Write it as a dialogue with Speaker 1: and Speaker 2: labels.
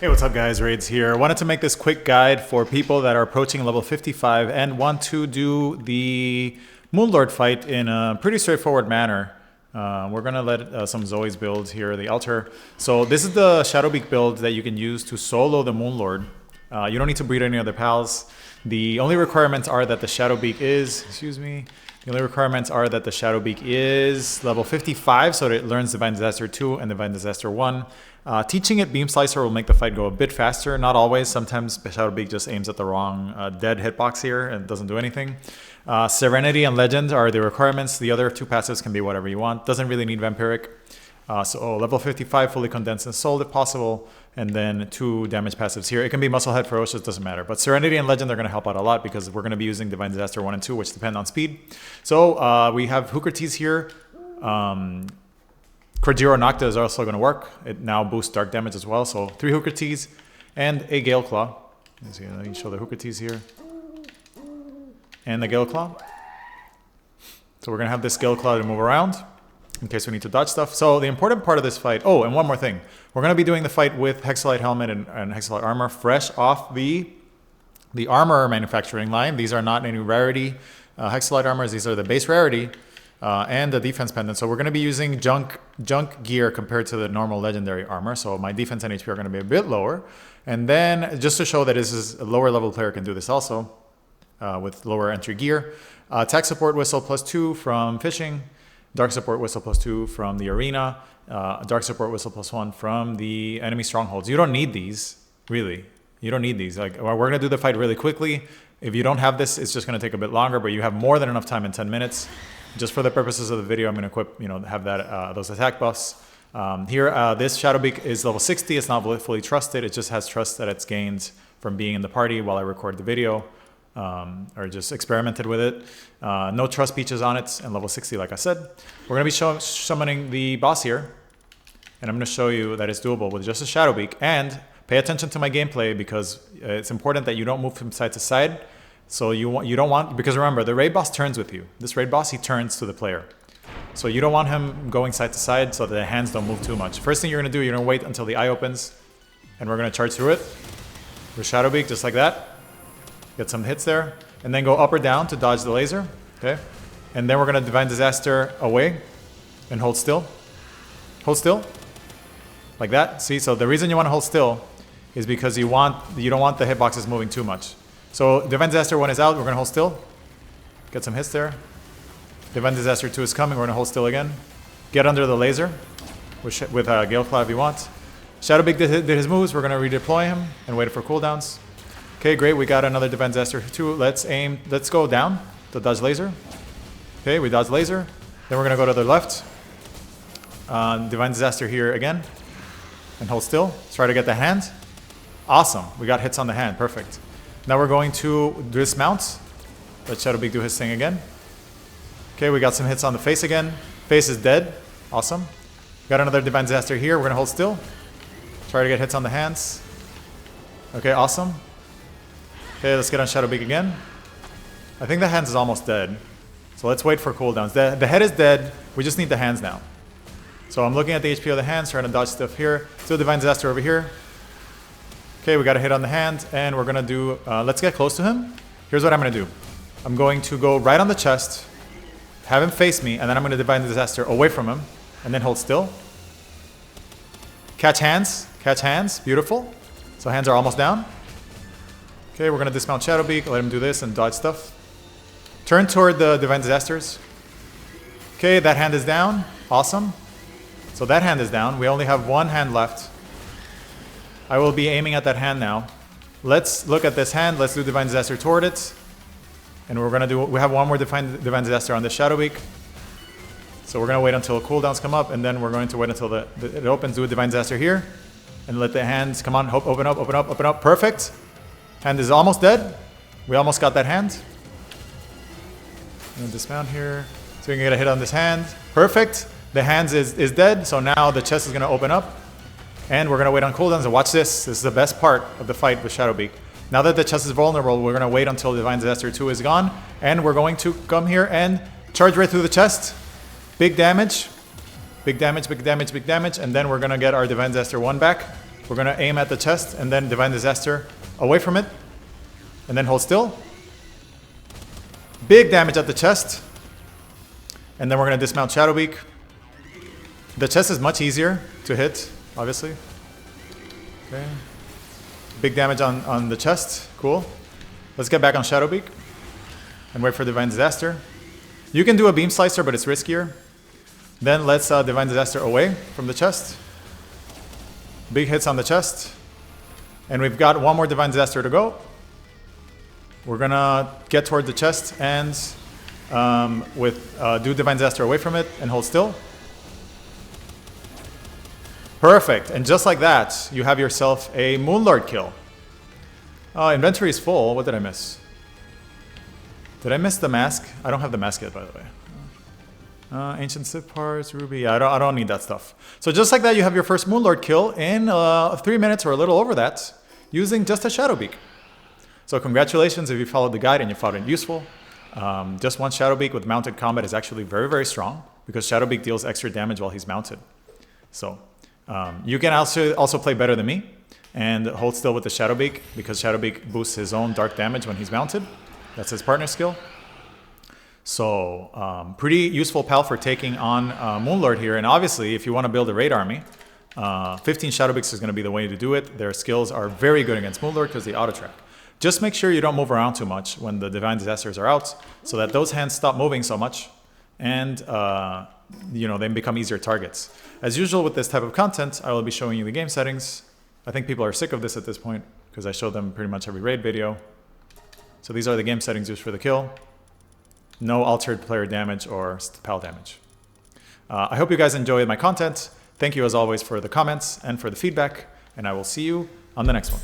Speaker 1: Hey, what's up guys, Raids here. Wanted to make this quick guide for people that are approaching level 55 and want to do the Moonlord fight in a pretty straightforward manner. We're gonna let some Zoes build here, the altar. So this is the Shadowbeak build that you can use to solo the Moonlord. You don't need to breed any other pals. The only requirements are that the Shadowbeak is, the only requirements are that the Shadowbeak is level 55, so that it learns Divine Disaster 2 and Divine Disaster 1. Teaching it Beam Slicer will make the fight go a bit faster. Not always. Sometimes Shadowbeak just aims at the wrong dead hitbox here and doesn't do anything. Serenity and Legend are the requirements. The other two passives can be whatever you want. Doesn't really need Vampiric. So level 55, fully condensed and sold if possible. And then 2 damage passives here. It can be Musclehead, Ferocious, doesn't matter. But Serenity and Legend are going to help out a lot because we're going to be using Divine Disaster 1 and 2, which depend on speed. So we have Hoocrates here. Krajiro Nocta is also going to work. It now boosts dark damage as well. So 3 Hoocrates and a Galeclaw. Let me show the Hoocrates here. And the Galeclaw. So we're going to have this Galeclaw to move around in case we need to dodge stuff. So the important part of this fight... Oh, and one more thing. We're going to be doing the fight with Hexalite Helmet and Hexalite Armor fresh off the armor manufacturing line. These are not any rarity Hexalite Armors. These are the base rarity. And the defense pendant. So we're going to be using junk gear compared to the normal legendary armor. So my defense and HP are going to be a bit lower. And then just to show that this is a lower level player can do this also with lower entry gear. Attack support whistle +2 from fishing. Dark support whistle +2 from the arena. Dark support whistle +1 from the enemy strongholds. You don't need these, really. You don't need these. Like, we're going to do the fight really quickly. If you don't have this, it's just going to take a bit longer, but you have more than enough time in 10 minutes. Just for the purposes of the video, I'm going to equip, have that those attack buffs. Here, this Shadowbeak is level 60. It's not fully trusted. It just has trust that it's gained from being in the party while I record the video, or just experimented with it. No trust peaches on it, and level 60, like I said. We're going to be summoning the boss here, and I'm going to show you that it's doable with just a Shadowbeak. And pay attention to my gameplay because it's important that you don't move from side to side. So you don't want, because remember, the raid boss turns with you. This raid boss, he turns to the player. So you don't want him going side to side so that the hands don't move too much. First thing you're going to do, you're going to wait until the eye opens. And we're going to charge through it with Shadowbeak, just like that. Get some hits there. And then go up or down to dodge the laser. Okay. And then we're going to Divine Disaster away and hold still. Hold still. Like that. See, so the reason you want to hold still is because you don't want the hitboxes moving too much. So Divine Disaster 1 is out, we're going to hold still. Get some hits there. Divine Disaster 2 is coming, we're going to hold still again. Get under the laser with Galeclaw if you want. Shadowbeak did his moves, we're going to redeploy him and wait for cooldowns. Okay, great, we got another Divine Disaster 2. Let's go down to dodge laser. Okay, we dodge laser. Then we're going to go to the left. Divine Disaster here again. And hold still. Let's try to get the hand. Awesome, we got hits on the hand, perfect. Now we're going to dismount. Let Shadowbeak do his thing again. Okay, we got some hits on the face again. Face is dead. Awesome. Got another Divine Disaster here. We're going to hold still. Try to get hits on the hands. Okay, awesome. Okay, let's get on Shadowbeak again. I think the hands is almost dead. So let's wait for cooldowns. The head is dead. We just need the hands now. So I'm looking at the HP of the hands, trying to dodge stuff here. Still Divine Disaster over here. Okay, we got a hit on the hand, and we're going to do... let's get close to him. Here's what I'm going to do. I'm going to go right on the chest, have him face me, and then I'm going to Divine Disaster away from him, and then hold still. Catch hands. Catch hands. Beautiful. So hands are almost down. Okay, we're going to dismount Shadowbeak, let him do this and dodge stuff. Turn toward the Divine Disasters. Okay, that hand is down. Awesome. So that hand is down. We only have one hand left. I will be aiming at that hand now. Let's look at this hand. Let's do Divine Disaster toward it. And we have one more Divine Disaster on this Shadowbeak. So we're going to wait until cooldowns come up, and then we're going to wait until it opens, do a Divine Disaster here. And let the hands, come on, open up, open up, open up. Perfect. Hand is almost dead. We almost got that hand. I'm going to dismount here. So we can get a hit on this hand. Perfect. The hands is dead, so now the chest is going to open up. And we're going to wait on cooldowns, and watch this. This is the best part of the fight with Shadowbeak. Now that the chest is vulnerable, we're going to wait until Divine Disaster 2 is gone. And we're going to come here and charge right through the chest. Big damage. Big damage, big damage, big damage. And then we're going to get our Divine Disaster 1 back. We're going to aim at the chest and then Divine Disaster away from it. And then hold still. Big damage at the chest. And then we're going to dismount Shadowbeak. The chest is much easier to hit, obviously. Okay. Big damage on the chest. Cool. Let's get back on Shadowbeak and wait for Divine Disaster. You can do a Beam Slicer, but it's riskier. Then let's Divine Disaster away from the chest. Big hits on the chest. And we've got one more Divine Disaster to go. We're going to get toward the chest and do Divine Disaster away from it and hold still. Perfect. And just like that, you have yourself a Moonlord kill. Inventory is full. What did I miss? Did I miss the mask? I don't have the mask yet, by the way. Ancient Sith parts, Ruby. Yeah, I don't need that stuff. So just like that, you have your first Moonlord kill in 3 minutes or a little over that, using just a Shadowbeak. So congratulations if you followed the guide and you found it useful. Just one Shadowbeak with mounted combat is actually very, very strong because Shadowbeak deals extra damage while he's mounted. So you can also play better than me and hold still with the Shadowbeak because Shadowbeak boosts his own dark damage when he's mounted. That's his partner skill. So pretty useful pal for taking on Moonlord here. And obviously, if you want to build a raid army, 15 Shadowbeaks is going to be the way to do it. Their skills are very good against Moonlord because they auto-track. Just make sure you don't move around too much when the Divine Disasters are out so that those hands stop moving so much and they become easier targets. As usual with this type of content, I will be showing you the game settings. I think people are sick of this at this point because I show them pretty much every raid video. So these are the game settings used for the kill. No altered player damage or pal damage. I hope you guys enjoyed my content. Thank you as always for the comments and for the feedback, and I will see you on the next one.